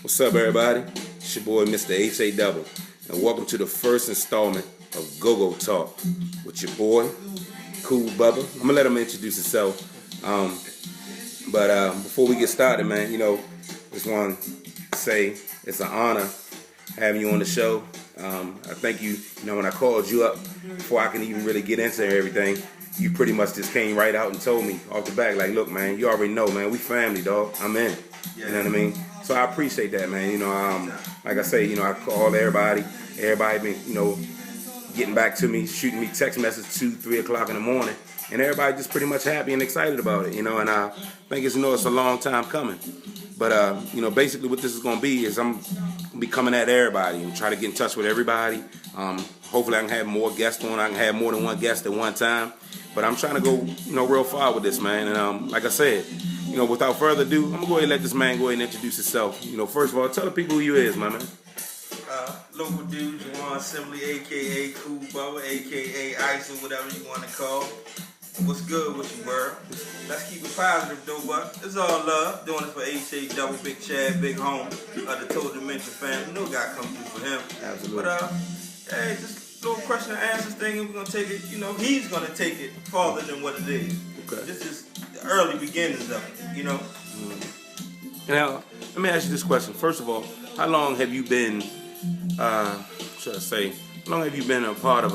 What's up, everybody? It's your boy, Mr. H.A. Double, and welcome to the first installment of Go-Go Talk with your boy, Cool Bubba. I'm gonna let him introduce himself. But before we get started, man, just want to say it's an honor having you on the show. I thank you. When I called you up before I can even really get into everything, you pretty much just came right out and told me off the back, like, look, man, you already know, man, we family, dog. I'm in. You know what I mean? So I appreciate that, man. Like I say, I call everybody. Everybody been, getting back to me, shooting me text messages 2, 3 o'clock in the morning, and everybody just pretty much happy and excited about it, And I think it's a long time coming. But basically what this is gonna be is I'm gonna be coming at everybody and try to get in touch with everybody. Hopefully I can have more guests on. I can have more than one guest at one time. But I'm trying to go, real far with this, man. And like I said, without further ado, I'm gonna go ahead and let this man go ahead and introduce himself. First of all, tell the people who you is, my man. Local dude, Juwan, simply aka Cool Bubba, aka Ice, or whatever you want to call. What's good with you, world? Let's keep it positive, though, but it's all love. Doing it for H.A. Double, Big Chad, Big Home, the Total Dimension family. No guy come through for him. Absolutely. But hey, just a little question and answers thing, and we're gonna take it. He's gonna take it farther than what it is. Okay. This is the early beginnings of it. Now, let me ask you this question. First of all, how long have you been? How long have you been a part of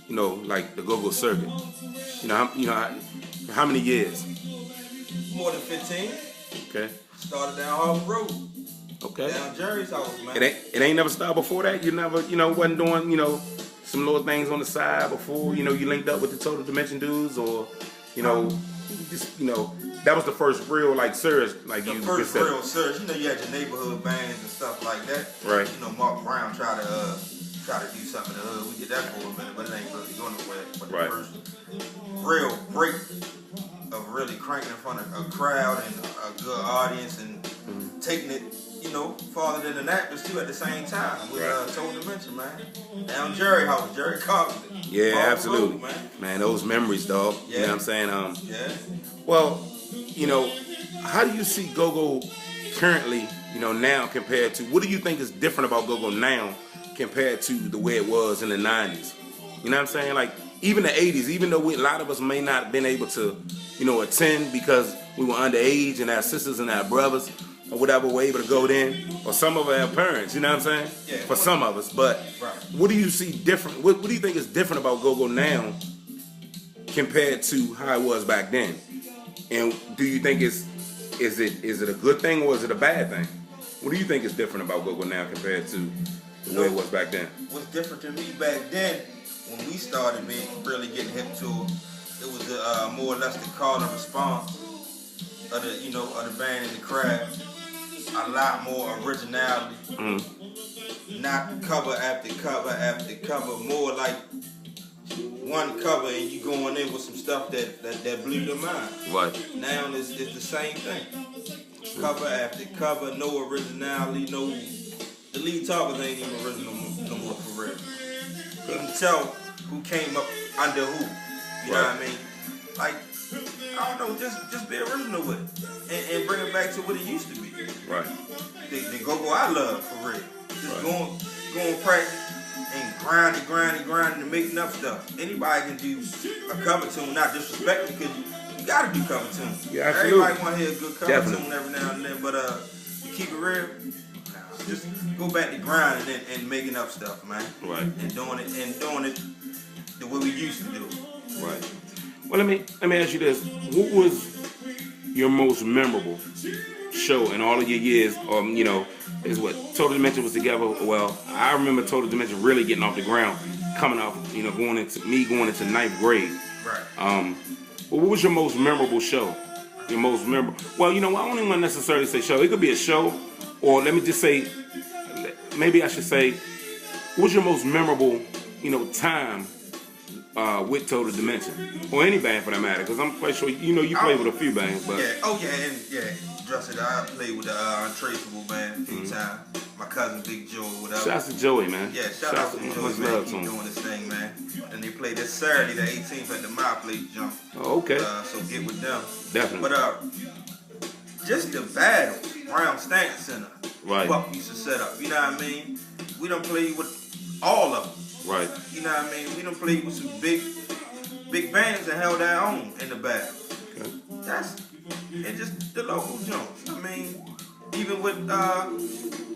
like the go-go circuit? How many years? More than 15. Okay. Started down Harvard Road. Okay. Down Jerry's house, man. It ain't never stopped before that. You never, wasn't doing, some little things on the side before. You linked up with the Total Dimension dudes, or, that was the first real serious The first real search. You had your neighborhood bands and stuff like that. Right. Mark Brown tried to do something in the hood. We did that for a minute, but it ain't really going nowhere. But the first real break of really cranking in front of a crowd and a good audience and taking it, farther than that was too at the same time with Total Dimension, man. Down Jerry house, Jerry Carpenter. Yeah, Harvard absolutely. Road, man, those memories, dog. Yeah. You know what I'm saying? Yeah. Well, how do you see go-go currently, now compared to, what do you think is different about go-go now compared to the way it was in the 90s? You know what I'm saying? Like, even the 80s, even though a lot of us may not have been able to, attend because we were underage and our sisters and our brothers or whatever were able to go then, or some of our parents, you know what I'm saying? Yeah. For some of us. But what do you see different? What do you think is different about go-go now compared to how it was back then? And do you think is it a good thing or is it a bad thing? What do you think is different about go-go now compared to the way it was back then? What's different to me back then, when we started really getting hip to it was more or less the call and response of the band and the craft. A lot more originality. Not cover after cover after cover. More like one cover and you going in with some stuff that blew your mind. Right. Now it's the same thing. Cover after cover, no originality, the lead talkers ain't even original no more for real. You can tell who came up under who. You know what I mean? Like, I don't know, just be original with it. And bring it back to what it used to be. Right. The go-go I love for real. Just going practice and grinding to make enough stuff. Anybody can do a cover tune, not disrespecting, because you gotta do cover tunes. Yeah, absolutely. Everybody want to hear a good cover tune every now and then, but keep it real. Just go back to grinding and making up stuff, man. Right. And doing it the way we used to do it. Right. Well, let me ask you this: what was your most memorable show in all of your years? Is what Total Dimension was together. Well, I remember Total Dimension really getting off the ground, coming off, going into ninth grade. Right. But what was your most memorable show? Your most memorable? Well, I don't even want to necessarily say show. It could be a show, or let me just say, maybe I should say, what was your most memorable, time with Total Dimension, or any band for that matter? Because I'm quite sure you played with a few bands, but Dress it. I played with the Untraceable band a few times. My cousin Big Joe, whatever. Shouts to Joey, man. Yeah, shout out to Joey, man. Keep doing this thing, man. And they play this Saturday, the 18th, at the My Place Jump. Oh, okay. So get with them. Definitely. But just the battles around Stanton Center. Right. Buck used to set up. You know what I mean? We done played with all of them. Right. You know what I mean? We done played with some big bands and held our own in the back. Okay. And just the local joints. I mean, even with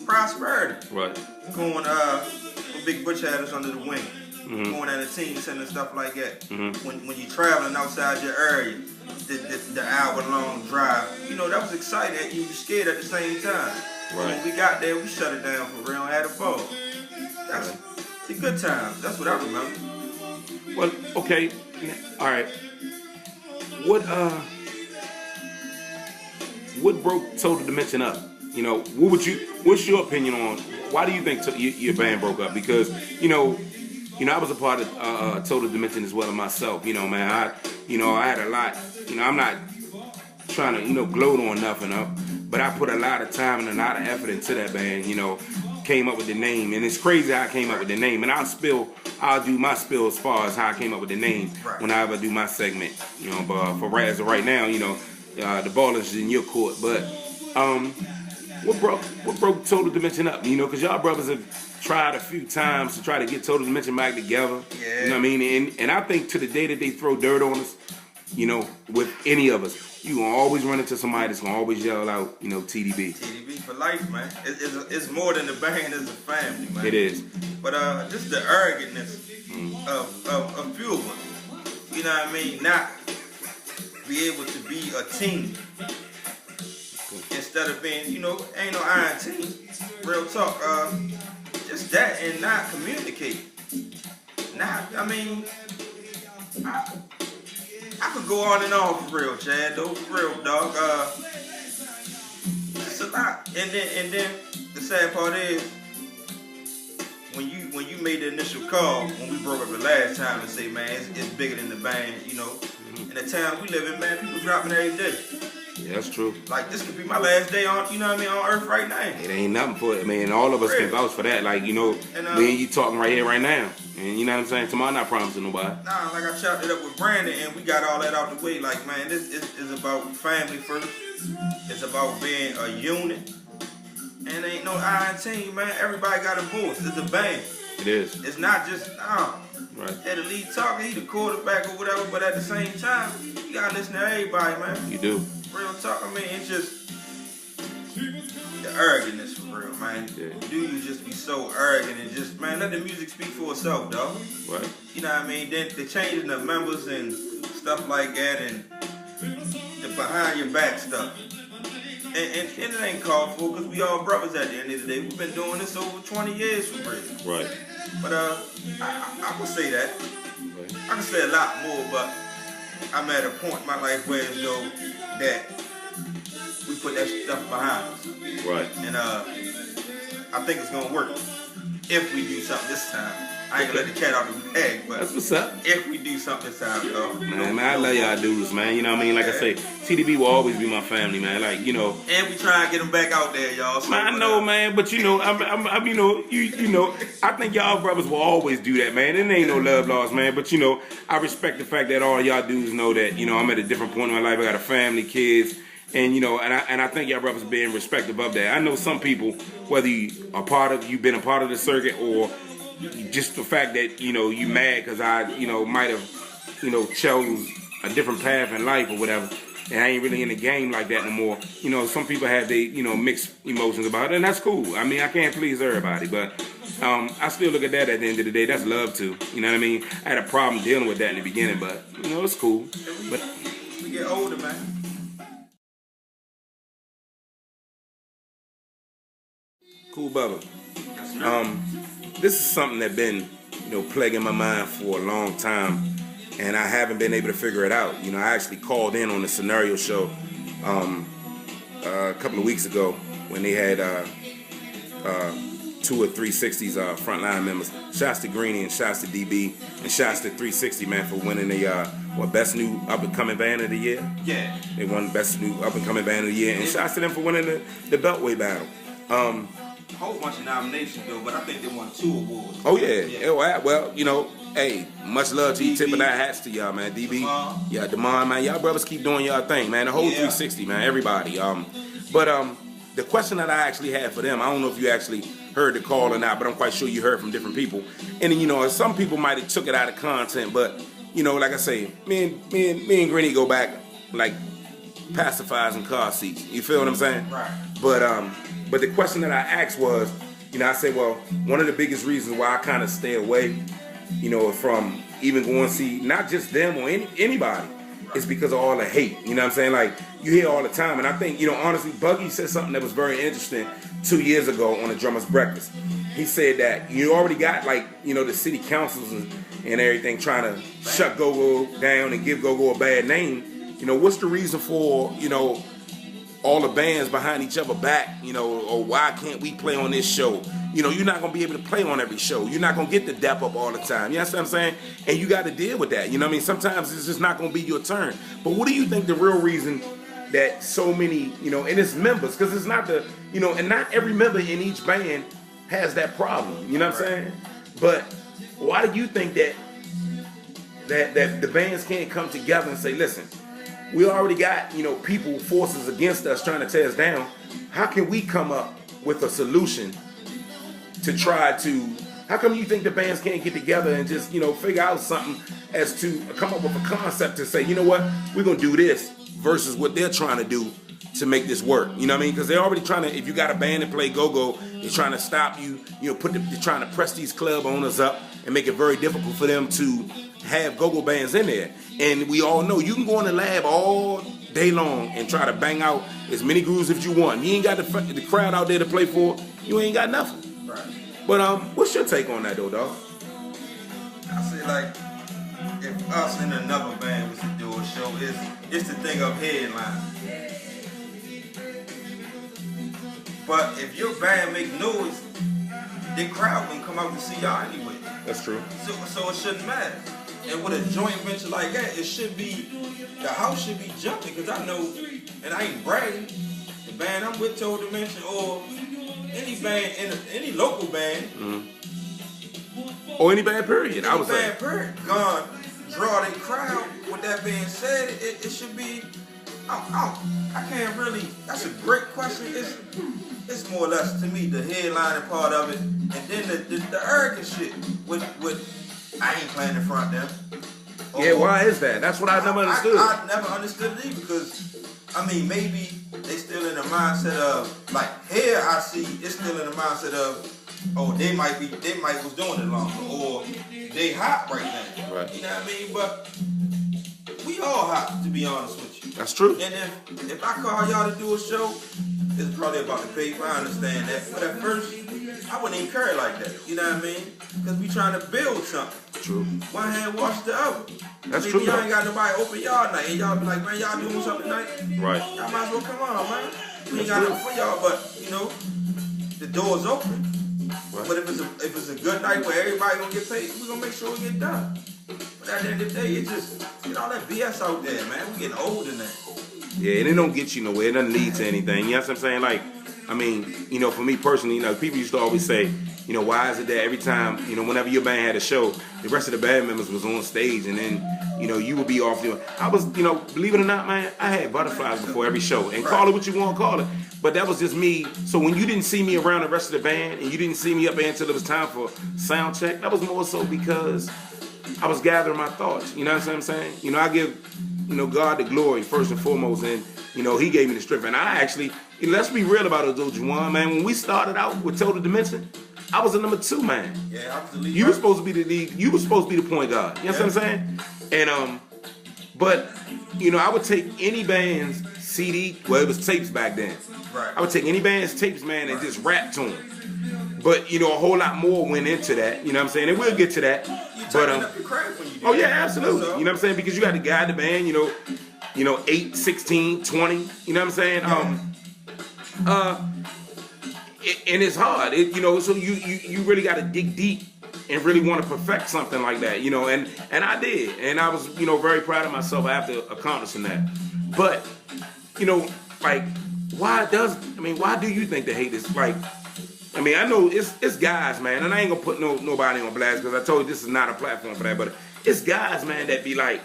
Prosperity. Right. Going with Big Butch had us under the wing. Mm-hmm. Going at a team center and stuff like that. Mm-hmm. When you're traveling outside your area, the hour-long drive, you know, that was exciting and you were scared at the same time. Right. When we got there, we shut it down for real and had a ball. That's the good times. That's what I remember. Well, okay. All right. What broke Total Dimension up? You know, what's your opinion on why do you think your band broke up? Because, you know, I was a part of Total Dimension as well as myself. You know, man, I had a lot. You know, I'm not trying to, gloat on nothing up, but I put a lot of time and a lot of effort into that band. You know, came up with the name, and it's crazy how I came up with the name. And I'll do my spill as far as how I came up with the name when I ever do my segment. You know, but as of right now, the ball is in your court. But what broke Total Dimension up? You know, because y'all brothers have tried a few times to try to get Total Dimension back together. Yeah. You know what I mean? And I think to the day that they throw dirt on us, with any of us, you gonna always run into somebody that's gonna always yell out, TDB. TDB for life, man. It's more than the band, it's a family, man. It is. But just the arrogantness of few of us. You know what I mean? Not be able to be a team. Instead of being, ain't no iron team. Real talk. Just that and not communicate. I could go on and on for real, Chad, though, for real, dog. It's a lot. And then the sad part is when you made the initial call when we broke up the last time and say, man, it's bigger than the band, In the town we live in, man, people dropping every day. Yeah, that's true. Like, this could be my last day on, on earth right now. It ain't nothing for it, man. All of us can vouch for that. Like, me and you talking right here, right now. And you know what I'm saying? Tomorrow, I'm not promising nobody. Nah, like I chopped it up with Brandon, and we got all that out the way. Like, man, this is about family first. It's about being a unit. And ain't no iron team, man. Everybody got a voice. It's a band. It is. It's not just, Right. Yeah, the lead talker, he the quarterback or whatever, but at the same time, you gotta listen to everybody, man. You do. Real talk, I mean, it's just the arrogance for real, man. Yeah. Do you just be so arrogant and just, man, let the music speak for itself, dog. Right. You know what I mean? Then the changing of members and stuff like that and the behind your back stuff. And it ain't called for because we all brothers at the end of the day. We've been doing this over 20 years for real. Right. But I would say that. Right. I can say a lot more, but I'm at a point in my life where it's though that we put that stuff behind us. Right. And I think it's gonna work if we do something this time. I ain't gonna let the cat out of the bag, but that's what's up. If we do something this time, though. Man, I love y'all dudes, man. You know what I mean? Like I say, TDB will always be my family, man. Like, And we try and get them back out there, y'all. So man, I know, man, but I think y'all brothers will always do that, man. It ain't no love lost, man. But I respect the fact that all y'all dudes know that I'm at a different point in my life. I got a family, kids. And and I think y'all brothers being respectful of that. I know some people, whether you've been a part of the circuit or just the fact that you mad because I might have chose a different path in life or whatever, and I ain't really in the game like that no more. Some people have they mixed emotions about it, and that's cool. I mean, I can't please everybody, but I still look at that at the end of the day. That's love too. You know what I mean? I had a problem dealing with that in the beginning, but it's cool. But we get older, man. Cool, Bubba. This is something that's been, plaguing my mind for a long time, and I haven't been able to figure it out. I actually called in on the scenario show a couple of weeks ago when they had 2 or 360's frontline members. Shouts to Greenie and shouts to DB and shouts to 360, man, for winning the best new up and coming band of the year. Yeah, they won best new up and coming band of the year, and shouts to them for winning the Beltway battle. A whole bunch of nominations though, but I think they won 2 awards. Oh yeah. Well, hey, much love to you. Tip of that hats to y'all, man. DB, Damon, man, y'all brothers keep doing y'all thing, man. The whole 360, man. Everybody. But the question that I actually had for them, I don't know if you actually heard the call or not, but I'm quite sure you heard from different people. And you know, some people might have took it out of content, but you know, like I say, me and Granny go back like pacifiers and car seats. You feel what I'm saying? Right. But the question that I asked was, you know, I said, well, one of the biggest reasons why I kind of stay away, you know, from even going to see not just them or anybody, is because of all the hate. You know what I'm saying? Like, you hear all the time. And I think, you know, honestly, Buggy said something that was very interesting 2 years ago on the Drummers Breakfast. He said that you already got, like, you know, the city councils and everything trying to shut Go-Go down and give Go-Go a bad name. You know, what's the reason for, you know, all the bands behind each other back, you know, or why can't we play on this show? You know, you're not going to be able to play on every show. You're not going to get the dap up all the time. You know what I'm saying? And you got to deal with that. You know what I mean? Sometimes it's just not going to be your turn. But what do you think the real reason that so many, you know, and it's members, because it's not the, you know, and not every member in each band has that problem. You know what I'm saying? But why do you think that the bands can't come together and say, listen, we already got, you know, people, forces against us trying to tear us down. How can we come up with a solution to try to, how come you think the bands can't get together and just, you know, figure out something as to come up with a concept to say, you know what, we're going to do this versus what they're trying to do to make this work. You know what I mean? Because they're already trying to, if you got a band that play go-go, they're trying to stop you, you know, they're trying to press these club owners up and make it very difficult for them to have go-go bands in there. And we all know you can go in the lab all day long and try to bang out as many grooves as you want. You ain't got the crowd out there to play for, you ain't got nothing. Right. But what's your take on that though, dog? I say, like, if us and another band was to do a show, it's the thing of headline. But if your band make noise, the crowd gonna come out to see y'all anyway. That's true. So it shouldn't matter. And with a joint venture like that, it should be, the house should be jumping, because I know, and I ain't bragging, the band I'm with, Total Dimension, or any band, any local band, or any band period, I would say. Any band period, gone, draw the crowd. With that being said, it should be, I can't really, that's a great question. It's more or less, to me, the headlining part of it, and then the arrogant shit with I ain't playing in front of them. Yeah, why is that? That's what I never understood. I never understood it either, because, I mean, maybe they still in the mindset of, like, here I see it's still in the mindset of, oh, they might was doing it longer, or they hot right now. Right. You know what I mean? But we all hot, to be honest with you. That's true. And if I call y'all to do a show, it's probably about the paper. I understand that. But at first, I wouldn't even care like that. You know what I mean? Because we trying to build something. True. One hand wash the other. That's maybe true. Y'all ain't got nobody open y'all night, and y'all be like, man, y'all doing something tonight? Right. Y'all might as well come on, man. We ain't got nothing for y'all, but you know, the door's open. Right. But if it's a good night where everybody gonna get paid, we gonna make sure we get done. But at the end of the day, it's just get all that BS out there, man. We getting old in that. Yeah, and it don't get you nowhere. It doesn't lead to anything. You know what I'm saying? Like, I mean, you know, for me personally, you know, people used to always say, you know, why is it that every time, you know, whenever your band had a show, the rest of the band members was on stage, and then, you know, you would be off there. I was, you know, believe it or not, man, I had butterflies before every show, and call it what you want to call it. But that was just me. So when you didn't see me around the rest of the band, and you didn't see me up there until it was time for sound check, that was more so because I was gathering my thoughts. You know what I'm saying? You know, I give, you know, God the glory first and foremost, and you know, He gave me the strength. And I actually, let's be real about it, though, Juwan, man. When we started out with Total Dimension, I was the number 2 man. Yeah, I was the lead. You were supposed to be the lead. You were supposed to be the point guard. You know what I'm saying? And but you know, I would take any band's CD. Well, it was tapes back then. Right. I would take any band's tapes, man, and just rap to them. But you know, a whole lot more went into that. You know what I'm saying? And we'll get to that. But up your craft when you do oh yeah, absolutely. You know what I'm saying? Because you got to guide the band. You know, 8, 16, 20. You know what I'm saying? Yeah. And it's hard. You know, so you really got to dig deep and really want to perfect something like that. You know, and I did, and I was, you know, very proud of myself after accomplishing that. But you know, like, why do you think the hate is like? I mean, I know it's guys, man, and I ain't gonna put nobody on blast because I told you this is not a platform for that. But it's guys, man, that be like,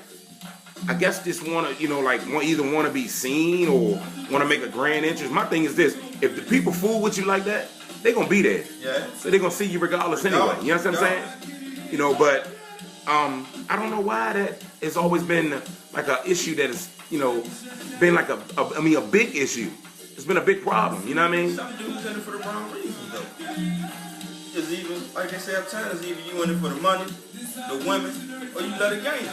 I guess just want to, like either want to be seen or want to make a grand entrance. My thing is this: if the people fool with you like that, they gonna be there. Yeah. So they gonna see you regardless anyway. You know what I'm saying? But I don't know why that has always been like an issue that is, been like a big issue. It's been a big problem. You know what I mean? Some dudes in it for the wrong reasons though. It's even like they say uptown, it's either you in it for the money, the women, or you love the game.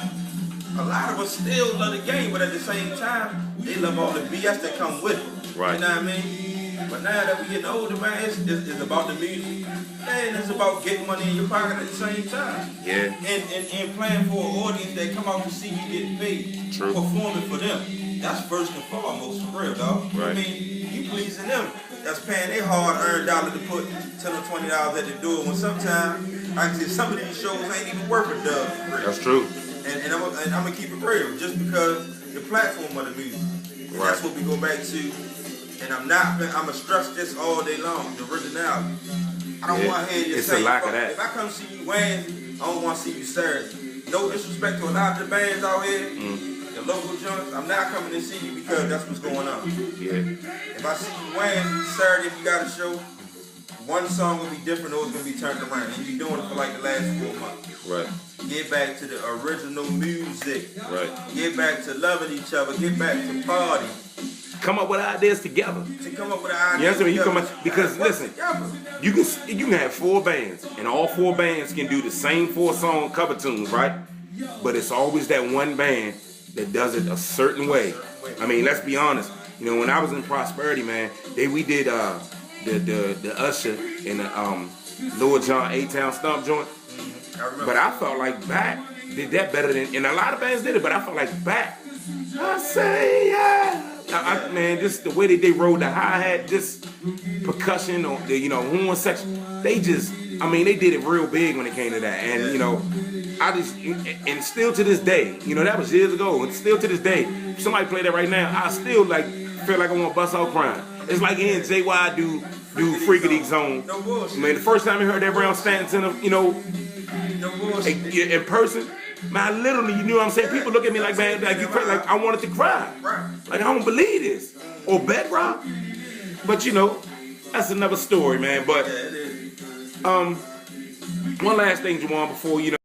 A lot of us still love the game, but at the same time, they love all the BS that come with it. Right. You know what I mean? But now that we getting older, man, it's about the music, and it's about getting money in your pocket at the same time. Yeah. And playing for an audience that come out to see you getting paid. True. Performing for them. That's first and foremost, for real, dog. Right. I mean, you pleasing them. That's paying their hard-earned dollar to put $10 or $20 at the door. When sometimes, I can say some of these shows ain't even worth a dub. For real. That's true. And I'm gonna keep it real, just because the platform of the music. And Right. that's what we go back to. And I'm gonna stress this all day long, the originality. I don't want to hear you It's say, a lack of that. if I come see you Wednesday, I don't want to see you Saturday. No disrespect to a lot of the bands out here, the local joints. I'm not coming to see you because that's what's going on. Yeah. If I see you Wednesday, Saturday, if you got a show, one song will be different, or it's going to be turned around. And you're doing it for like the last 4 months. Right. Get back to the original music. Right. Get back to loving each other. Get back to party. Come up with ideas together. To come up with an idea. You know what I mean? You come together. up, because listen, you can have 4 bands, and all 4 bands can do the same 4-song cover tunes, right? But it's always that one band that does it a certain way. I mean, let's be honest. When I was in Prosperity, man, we did the Usher and the Lil Jon A-Town Stomp joint. But I felt like Back did that better than, and a lot of bands did it, but I felt like Back. I say yeah. Man, just the way that they rolled the hi-hat, just percussion on the, horn section, they did it real big when it came to that. And, and still to this day, that was years ago, and still to this day, if somebody play that right now, I still feel like I want to bust out crying. It's like hearing JY do Freakity Zone. No bullshit. Man, the first time I heard that Brown Stanton, No bullshit. in person, man, I literally, you know what I'm saying? People look at me like, man, like you cry, like I wanted to cry. Right. Like I don't believe this. Or Bedrock. But that's another story, man. But Yeah, it is. one last thing, Juwan, before